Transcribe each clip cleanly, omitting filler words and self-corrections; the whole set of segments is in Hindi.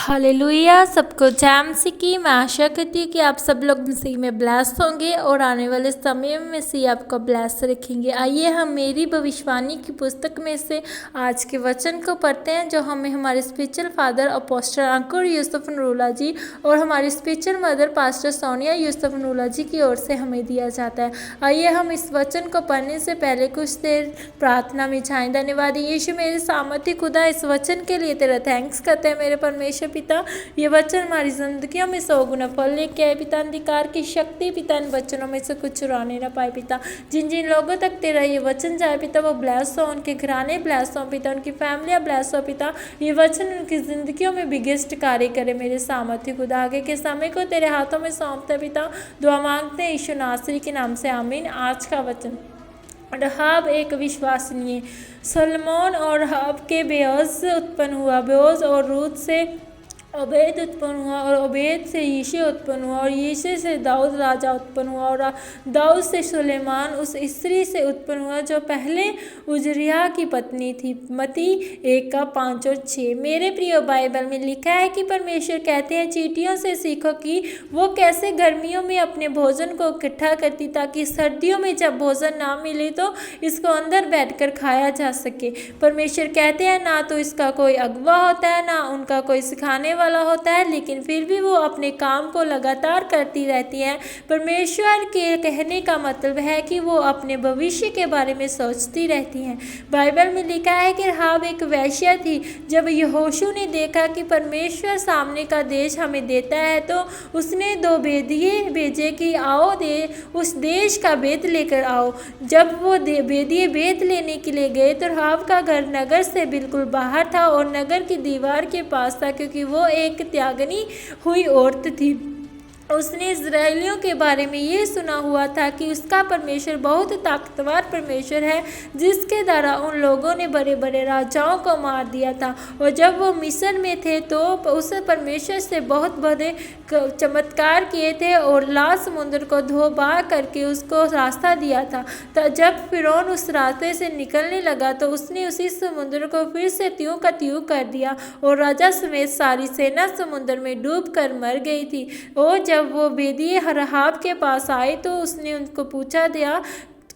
हालेलुया। सबको जय मसीह की। मैं आशा करती हूँ कि आप सब लोग मसीह में ब्लेस होंगे और आने वाले समय में मसीह आपको ब्लेस रखेंगे। आइए हम मेरी भविष्यवाणी की पुस्तक में से आज के वचन को पढ़ते हैं, जो हमें हमारे spiritual father apostle Ankur Yusuf Noorullah ji और हमारी spiritual mother pastor Sonia Yusuf Noorullah ji की ओर से हमें दिया जाता है। आइए हम इस वचन को पढ़ने से पहले कुछ देर प्रार्थना में जाएं। धन्यवाद यीशु मेरे सामर्थ्य खुदा, इस वचन के लिए तेरा थैंक्स करते हैं मेरे परमेश्वर पिता। ये वचन हमारी जिंदगियों में 100 गुना फल लेके आए पिता। अंधकार की शक्ति पिता इन वचनों में से कुछ चुराने ना पाए पिता। जिन जिन लोगों तक तेरा ये वचन जाए पिता, वो ब्लेस हो, उनके घराने ब्लेस हो पिता, उनकी फैमिलियाँ ब्लेस हो पिता। ये वचन उनकी जिंदगियों में बिगेस्ट कार्य करे मेरे सामर्थ्य खुदा। आगे के समय को तेरे हाथों में सौंपते पिता। दुआ मांगते हैं यीशु नासरी के नाम से, आमीन। आज का वचन, रहाब एक विश्वसनीय। सलमोन और रहाब के बेओज उत्पन्न हुआ, बेओज और रूत से ओबेद उत्पन्न हुआ और ओबेद से यीशे उत्पन्न हुआ और यीशे से दाऊद राजा उत्पन्न हुआ और दाऊद से सुलेमान उस स्त्री से उत्पन्न हुआ जो पहले उजरिया की पत्नी थी। मती 1:5 और 6। मेरे प्रिय, बाइबल में लिखा है कि परमेश्वर कहते हैं, चींटियों से सीखो कि वो कैसे गर्मियों में अपने भोजन को इकट्ठा करती, ताकि सर्दियों में जब भोजन ना मिले तो इसको अंदर बैठकर खाया जा सके। परमेश्वर कहते हैं, ना तो इसका कोई अगुवा होता है, ना उनका कोई सिखाने वाला होता है, लेकिन फिर भी वो अपने काम को लगातार करती रहती है। परमेश्वर के कहने का मतलब है कि वो अपने भविष्य के बारे में सोचती रहती हैं। बाइबल में लिखा है कि रहाब एक वेश्या थी। जब यहोशू ने देखा कि परमेश्वर सामने का देश हमें देता है, तो उसने 2 बेदिए भेजे कि आओ उस देश का बेद लेकर आओ। जब वो बेदिए बेद लेने के लिए गए तो रहाब का घर नगर से बिल्कुल बाहर था और नगर की दीवार के पास था, क्योंकि वो एक त्यागनी हुई औरत थी। उसने इजराइलियों के बारे में ये सुना हुआ था कि उसका परमेश्वर बहुत ताकतवर परमेश्वर है, जिसके द्वारा उन लोगों ने बड़े बड़े राजाओं को मार दिया था। और जब वो मिस्र में थे तो उस परमेश्वर से बहुत बड़े चमत्कार किए थे और लाल समुद्र को धो बहा करके उसको रास्ता दिया था। तो जब फिरौन उस रास्ते से निकलने लगा तो उसने उसी समुद्र को फिर से त्यों का त्यों कर दिया और राजा समेत सारी सेना समुद्र में डूब कर मर गई थी। और जब वो बेदिए रहाब के पास आए तो उसने उनको पूछा दिया,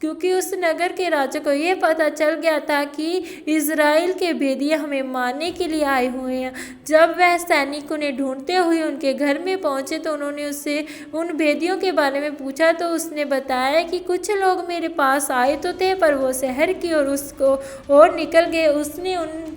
क्योंकि उस नगर के राजा को यह पता चल गया था कि इज़राइल के बेदिए हमें मारने के लिए आए हुए हैं। जब वह सैनिक उन्हें ढूंढते हुए उनके घर में पहुंचे तो उन्होंने उससे उन बेदियों के बारे में पूछा, तो उसने बताया कि कुछ लोग मेरे पास आए तो थे, पर वो शहर की ओर उसको और निकल गए। उसने उन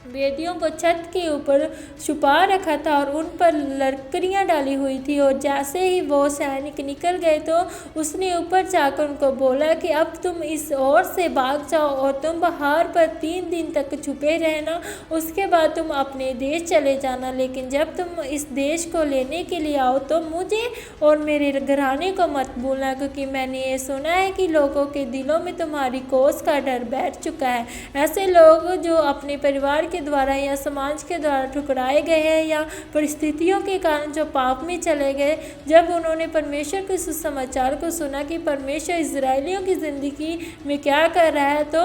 बेदियों को छत के ऊपर छुपा रखा था और उन पर लकड़ियाँ डाली हुई थी। और जैसे ही वो सैनिक निकल गए तो उसने ऊपर जाकर उनको बोला कि अब तुम इस ओर से भाग जाओ और तुम पहाड़ पर 3 दिन तक छुपे रहना, उसके बाद तुम अपने देश चले जाना। लेकिन जब तुम इस देश को लेने के लिए आओ तो मुझे और मेरे घराने को मत भूलना, क्योंकि मैंने ये सुना है कि लोगों के दिलों में तुम्हारी कोस का डर बैठ चुका है। ऐसे लोग जो अपने परिवार के द्वारा या समाज के द्वारा ठुकराए गए हैं या परिस्थितियों के कारण जो पाप में चले गए, जब उन्होंने परमेश्वर के सुसमाचार को सुना कि परमेश्वर इजरायलियों की ज़िंदगी में क्या कर रहा है, तो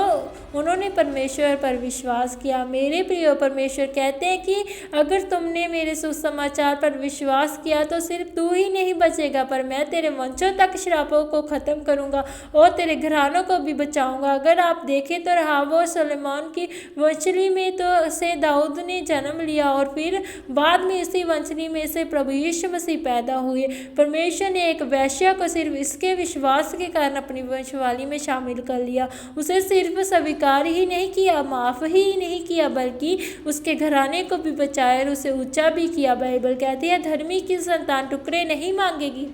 उन्होंने परमेश्वर पर विश्वास किया। मेरे प्रिय, परमेश्वर कहते हैं कि अगर तुमने मेरे सुसमाचार पर विश्वास किया तो सिर्फ तू ही नहीं बचेगा, पर मैं तेरे वंशों तक श्रापों को ख़त्म करूँगा और तेरे घरानों को भी बचाऊँगा। अगर आप देखें तो रहाब और सुलेमान की वंशली में तो से दाऊद ने जन्म लिया और फिर बाद में इसी वंशनी में से प्रभु यीशु मसीह पैदा हुए। परमेश्वर ने एक वेश्या को सिर्फ इसके विश्वास के कारण अपनी वंशवाली में शामिल कर लिया। उसे सिर्फ स्वीकार ही नहीं किया, माफ ही नहीं किया, बल्कि उसके घराने को भी बचाया और उसे ऊंचा भी किया। बाइबल कहती है, धर्मी की संतान टुकड़े नहीं मांगेगी,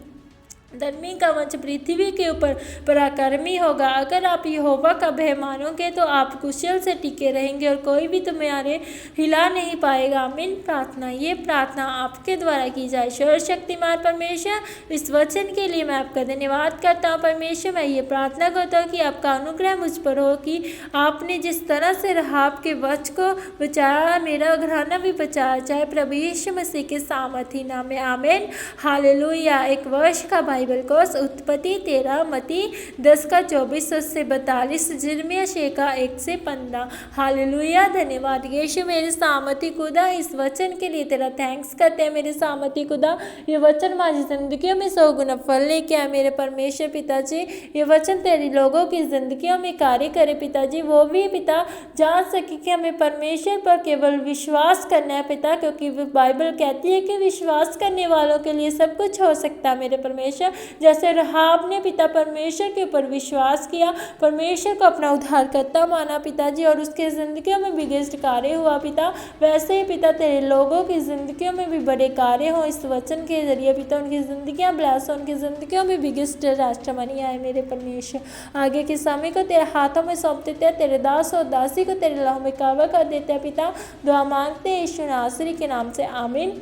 धर्मी का वंश पृथ्वी के ऊपर पराक्रमी होगा। अगर आप यहोवा का भय मानोगे तो आप कुशल से टिके रहेंगे और कोई भी तुम्हारे हिला नहीं पाएगा। आमीन। प्रार्थना, ये प्रार्थना आपके द्वारा की जाए। सर्वशक्तिमान परमेश्वर, इस वचन के लिए मैं आपका धन्यवाद करता हूँ। परमेश्वर, मैं ये प्रार्थना करता हूँ कि आपका अनुग्रह मुझ पर हो, कि आपने जिस तरह से रहाब के वंश को बचाया, मेरा घराना भी बचाया जाए प्रभु यीशु मसीह के सामर्थी नाम में, आमीन। हालेलुया। एक वर्ष का भाई बाइबल कोर्स उत्पत्ति 13 मती 10 का 24 से 42, जिर्मिया 6 का 1 से 15। हालेलुया, धन्यवाद यीशु मेरे सामर्थी खुदा, इस वचन के लिए तेरा थैंक्स करते हैं मेरे सामर्थी खुदा। ये वचन हमारी जिंदगियों में 100 गुना फल लेके आए मेरे परमेश्वर पिताजी। ये वचन तेरे लोगों की जिंदगियों में कार्य करे पिताजी, वो भी पिता जान सके कि हमें परमेश्वर पर केवल विश्वास करना है पिता, क्योंकि बाइबल कहती है कि विश्वास करने वालों के लिए सब कुछ हो सकता है मेरे परमेश्वर। जैसे रहाब ने पिता परमेश्वर के ऊपर विश्वास किया, परमेश्वर को अपना उद्धारकर्ता माना पिताजी, और उसके ज़िंदगियों में बिगेस्ट कार्य हुआ पिता, वैसे ही पिता तेरे लोगों की ज़िंदगियों में भी बड़े कार्य हों इस वचन के जरिए पिता। उनकी ज़िंदगियाँ ब्लेस हो, उनकी ज़िंदगियों में बिगेस्ट राष्ट्रमणि आए मेरे परमेश्वर। आगे के समय को तेरे हाथों में सौंप देते हैं, तेरे दास और दासी को तेरे लहू में काबा कर देते हैं पिता। दुआ मांगते हैं यीशु नासरी के नाम से, आमीन।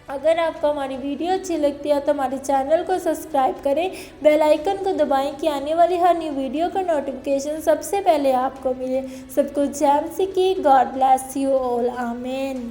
अगर आपको हमारी वीडियो अच्छी लगती है तो हमारे चैनल को सब्सक्राइब करें, बेल आइकन को दबाएं कि आने वाली हर न्यू वीडियो का नोटिफिकेशन सबसे पहले आपको मिले। सबको जय मसीह की। गॉड ब्लेस यू ऑल, आमीन।